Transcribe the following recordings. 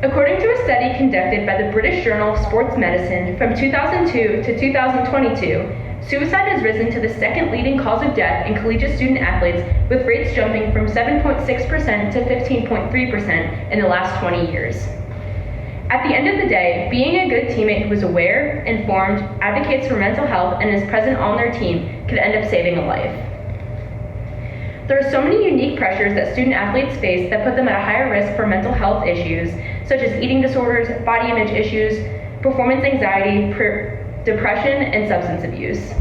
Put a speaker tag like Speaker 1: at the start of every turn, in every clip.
Speaker 1: According to a study conducted by the British Journal of Sports Medicine from 2002 to 2022, suicide has risen to the second leading cause of death in collegiate student athletes, with rates jumping from 7.6% to 15.3% in the last 20 years. At the end of the day, being a good teammate who is aware, informed, advocates for mental health, and is present on their team could end up saving a life. There are so many unique pressures that student athletes face that put them at a higher risk for mental health issues, such as eating disorders, body image issues, performance anxiety, depression, and substance abuse.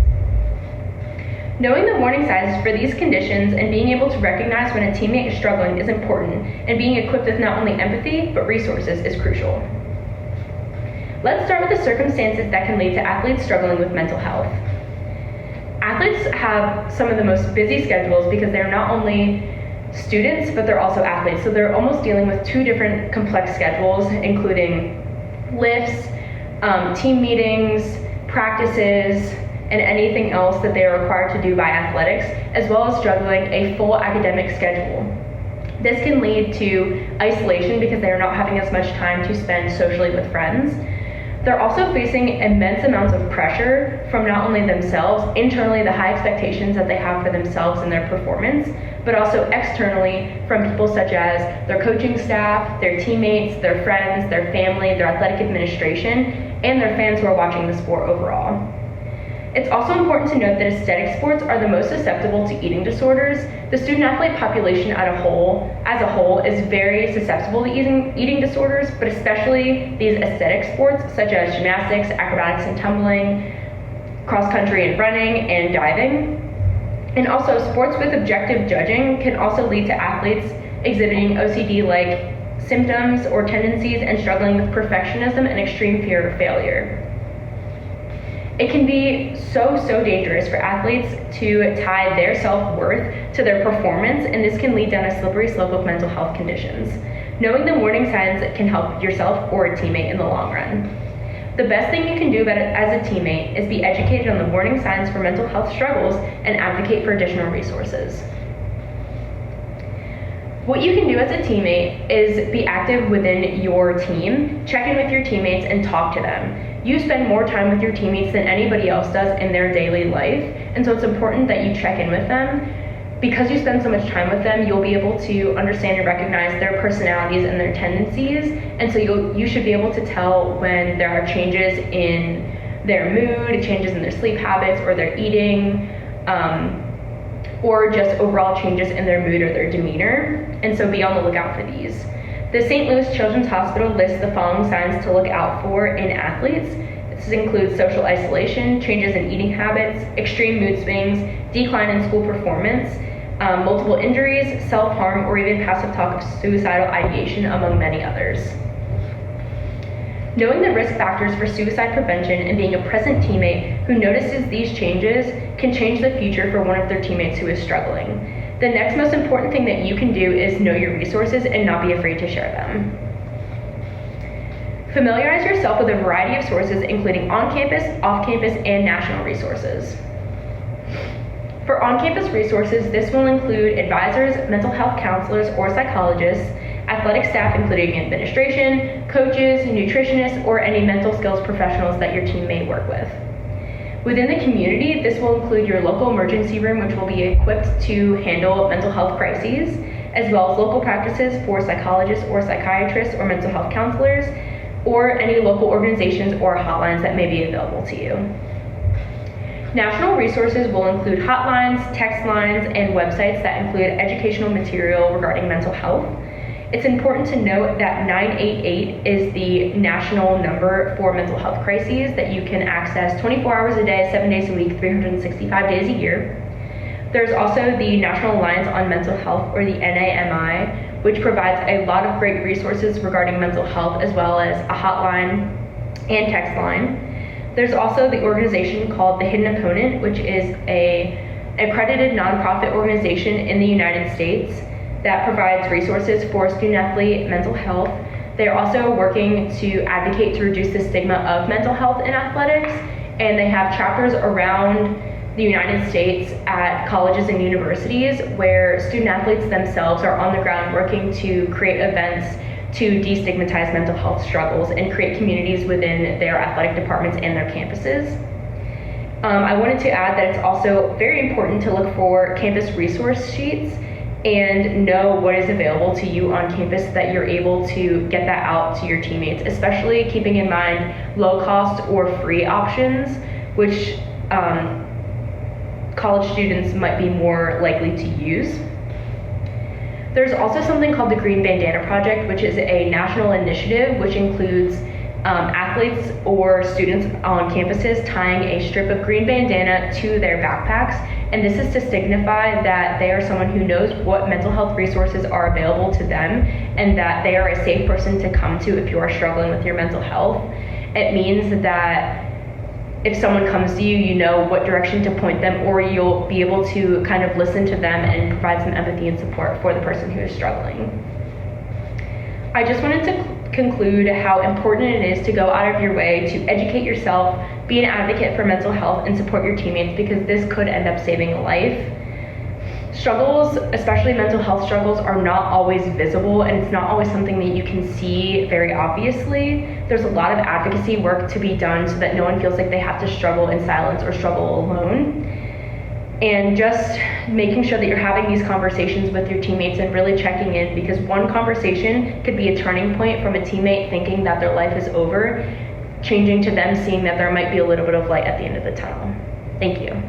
Speaker 1: Knowing the warning signs for these conditions and being able to recognize when a teammate is struggling is important, and being equipped with not only empathy, but resources is crucial. Let's start with the circumstances that can lead to athletes struggling with mental health. Athletes have some of the most busy schedules because they're not only students, but they're also athletes. So they're almost dealing with two different complex schedules, including lifts, team meetings, practices, and anything else that they are required to do by athletics, as well as juggling a full academic schedule. This can lead to isolation because they are not having as much time to spend socially with friends. They're also facing immense amounts of pressure from not only themselves, internally the high expectations that they have for themselves and their performance, but also externally from people such as their coaching staff, their teammates, their friends, their family, their athletic administration, and their fans who are watching the sport overall. It's also important to note that aesthetic sports are the most susceptible to eating disorders. The student athlete population as a whole is very susceptible to eating disorders, but especially these aesthetic sports such as gymnastics, acrobatics and tumbling, cross country and running, and diving. And also sports with objective judging can also lead to athletes exhibiting OCD-like symptoms or tendencies and struggling with perfectionism and extreme fear of failure. It can be so dangerous for athletes to tie their self-worth to their performance, and this can lead down a slippery slope of mental health conditions. Knowing the warning signs can help yourself or a teammate in the long run. The best thing you can do about it as a teammate is be educated on the warning signs for mental health struggles and advocate for additional resources. What you can do as a teammate is be active within your team, check in with your teammates and talk to them. You spend more time with your teammates than anybody else does in their daily life, and so it's important that you check in with them. Because you spend so much time with them, you'll be able to understand and recognize their personalities and their tendencies, and so you should be able to tell when there are changes in their mood, changes in their sleep habits or their eating, or just overall changes in their mood or their demeanor, and so be on the lookout for these. The St. Louis Children's Hospital lists the following signs to look out for in athletes. This includes social isolation, changes in eating habits, extreme mood swings, decline in school performance, multiple injuries, self-harm, or even passive talk of suicidal ideation, among many others. Knowing the risk factors for suicide prevention and being a present teammate who notices these changes can change the future for one of their teammates who is struggling. The next most important thing that you can do is know your resources and not be afraid to share them. Familiarize yourself with a variety of sources, including on-campus, off-campus, and national resources. For on-campus resources, this will include advisors, mental health counselors or psychologists, athletic staff including administration, coaches, nutritionists, or any mental skills professionals that your team may work with. Within the community, this will include your local emergency room, which will be equipped to handle mental health crises, as well as local practices for psychologists or psychiatrists or mental health counselors, or any local organizations or hotlines that may be available to you. National resources will include hotlines, text lines, and websites that include educational material regarding mental health. It's important to note that 988 is the national number for mental health crises that you can access 24 hours a day, 7 days a week, 365 days a year. There's also the National Alliance on Mental Health, or the NAMI, which provides a lot of great resources regarding mental health, as well as a hotline and text line. There's also the organization called the Hidden Opponent, which is an accredited nonprofit organization in the United States that provides resources for student-athlete mental health. They're also working to advocate to reduce the stigma of mental health in athletics, and they have chapters around the United States at colleges and universities where student-athletes themselves are on the ground working to create events to destigmatize mental health struggles and create communities within their athletic departments and their campuses. I wanted to add that it's also very important to look for campus resource sheets and know what is available to you on campus so that you're able to get that out to your teammates, especially keeping in mind low cost or free options, which college students might be more likely to use. There's also something called the Green Bandana Project, which is a national initiative which includes athletes or students on campuses tying a strip of green bandana to their backpacks. And this is to signify that they are someone who knows what mental health resources are available to them and that they are a safe person to come to if you are struggling with your mental health. It means that if someone comes to you, you know what direction to point them, or you'll be able to kind of listen to them and provide some empathy and support for the person who is struggling. I just wanted to conclude how important it is to go out of your way to educate yourself, be an advocate for mental health, and support your teammates, because this could end up saving a life. Struggles, especially mental health struggles, are not always visible, and it's not always something that you can see very obviously. There's a lot of advocacy work to be done so that no one feels like they have to struggle in silence or struggle alone. And just making sure that you're having these conversations with your teammates and really checking in, because one conversation could be a turning point from a teammate thinking that their life is over, changing to them seeing that there might be a little bit of light at the end of the tunnel. Thank you.